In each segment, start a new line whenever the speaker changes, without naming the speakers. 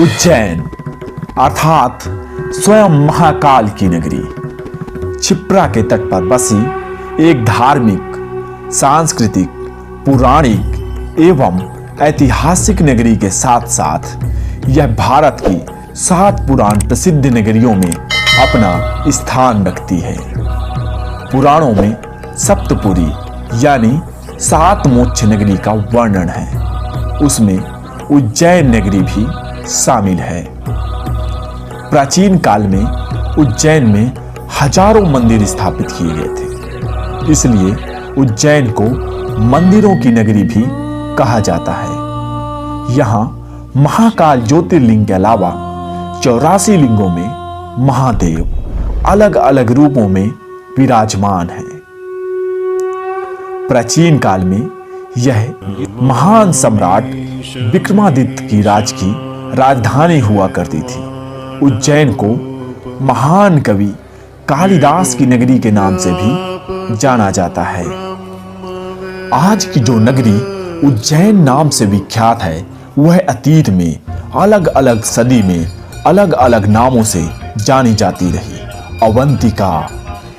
उज्जैन अर्थात स्वयं महाकाल की नगरी क्षिप्रा के तट पर बसी एक धार्मिक, सांस्कृतिक, पौराणिक एवं ऐतिहासिक नगरी के साथ साथ यह भारत की 7 पुराण प्रसिद्ध नगरियों में अपना स्थान रखती है। पुराणों में सप्तपुरी यानी 7 मोक्ष नगरी का वर्णन है, उसमें उज्जैन नगरी भी शामिल है। प्राचीन काल में उज्जैन में हजारों मंदिर स्थापित किए गए थे, इसलिए उज्जैन को मंदिरों की नगरी भी कहा जाता है। यहाँ महाकाल ज्योतिर्लिंग के अलावा 84 लिंगों में महादेव अलग अलग रूपों में विराजमान है। प्राचीन काल में यह महान सम्राट विक्रमादित्य की राजधानी हुआ करती थी। उज्जैन को महान कवि कालिदास की नगरी के नाम से भी जाना जाता है। आज की जो नगरी उज्जैन नाम से विख्यात है, वह अतीत में अलग अलग सदी में अलग अलग नामों से जानी जाती रही। अवंतिका,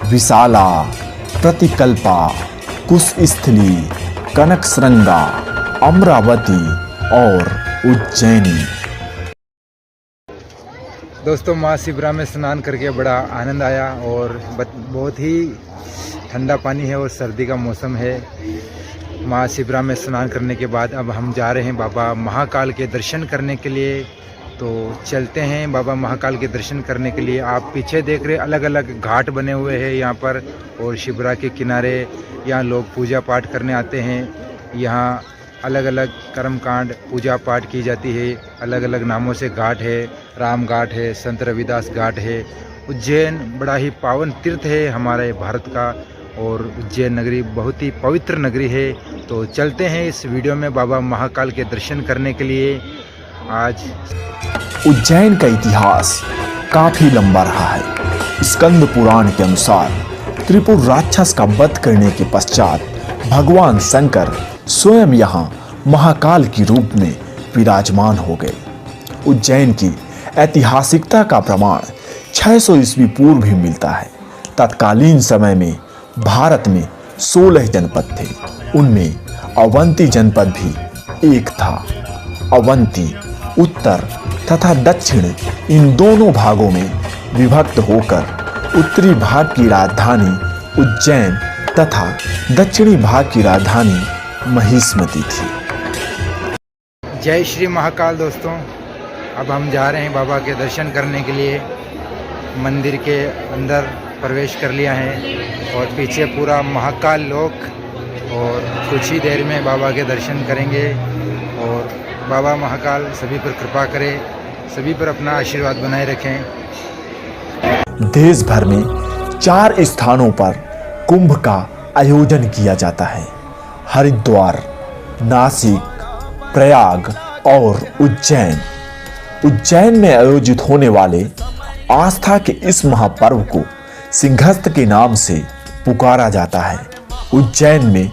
विशाला, प्रतिकल्पा, कुशस्थली, कनकश्रृंगा, अमरावती और उज्जैनी।
दोस्तों, माँ शिप्रा में स्नान करके बड़ा आनंद आया और बहुत ही ठंडा पानी है और सर्दी का मौसम है। माँ शिप्रा में स्नान करने के बाद अब हम जा रहे हैं बाबा महाकाल के दर्शन करने के लिए। तो चलते हैं बाबा महाकाल के दर्शन करने के लिए। आप पीछे देख रहे अलग अलग घाट बने हुए हैं यहाँ पर, और शिप्रा के किनारे यहाँ लोग पूजा पाठ करने आते हैं। यहाँ अलग अलग कर्मकांड पूजा पाठ की जाती है। अलग अलग नामों से घाट है, राम घाट है, संत रविदास घाट है। उज्जैन बड़ा ही पावन तीर्थ है हमारे भारत का, और उज्जैन नगरी बहुत ही पवित्र नगरी है। तो चलते हैं इस वीडियो में बाबा महाकाल के दर्शन करने के लिए। आज
उज्जैन का इतिहास काफी लंबा रहा है। स्कंद पुराण के अनुसार त्रिपुर राक्षस का वध करने के पश्चात भगवान शंकर स्वयं यहाँ महाकाल की रूप में विराजमान हो गए। उज्जैन की ऐतिहासिकता का प्रमाण 600 ईस्वी पूर्व भी मिलता है। तत्कालीन समय में भारत में 16 जनपद थे, उनमें अवंती जनपद भी एक था। अवंती उत्तर तथा दक्षिण इन दोनों भागों में विभक्त होकर उत्तरी भाग की राजधानी उज्जैन तथा दक्षिणी भाग की राजधानी महिष्मती थी।
जय श्री महाकाल। दोस्तों, अब हम जा रहे हैं बाबा के दर्शन करने के लिए। मंदिर के अंदर प्रवेश कर लिया है और पीछे पूरा महाकाल लोक, और कुछ ही देर में बाबा के दर्शन करेंगे। और बाबा महाकाल सभी पर कृपा करे, सभी पर अपना आशीर्वाद बनाए रखें।
देश भर में 4 स्थानों पर कुंभ का आयोजन किया जाता है: हरिद्वार, नासिक, प्रयाग और उज्जैन। उज्जैन में आयोजित होने वाले आस्था के इस महापर्व को सिंहस्थ के नाम से पुकारा जाता है। उज्जैन में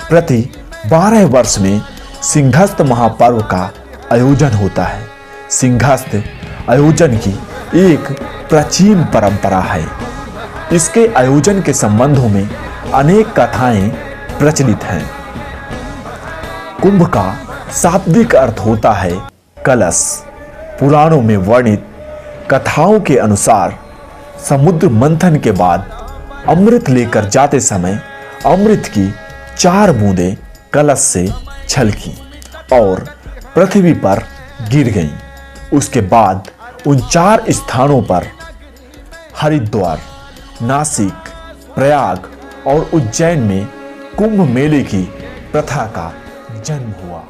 प्रति 12 वर्ष में सिंहस्थ महापर्व का आयोजन होता है। सिंहस्थ आयोजन की एक प्राचीन परंपरा है। इसके आयोजन के संबंधों में अनेक कथाएं प्रचलित हैं। कुंभ का शाब्दिक अर्थ होता है कलश। पुराणों में वर्णित कथाओं के अनुसार समुद्र मंथन के बाद अमृत लेकर जाते समय अमृत की 4 बूंदें कलश से छलकी और पृथ्वी पर गिर गईं। उसके बाद उन 4 स्थानों पर हरिद्वार, नासिक, प्रयाग और उज्जैन में कुंभ मेले की प्रथा का जन्म हुआ।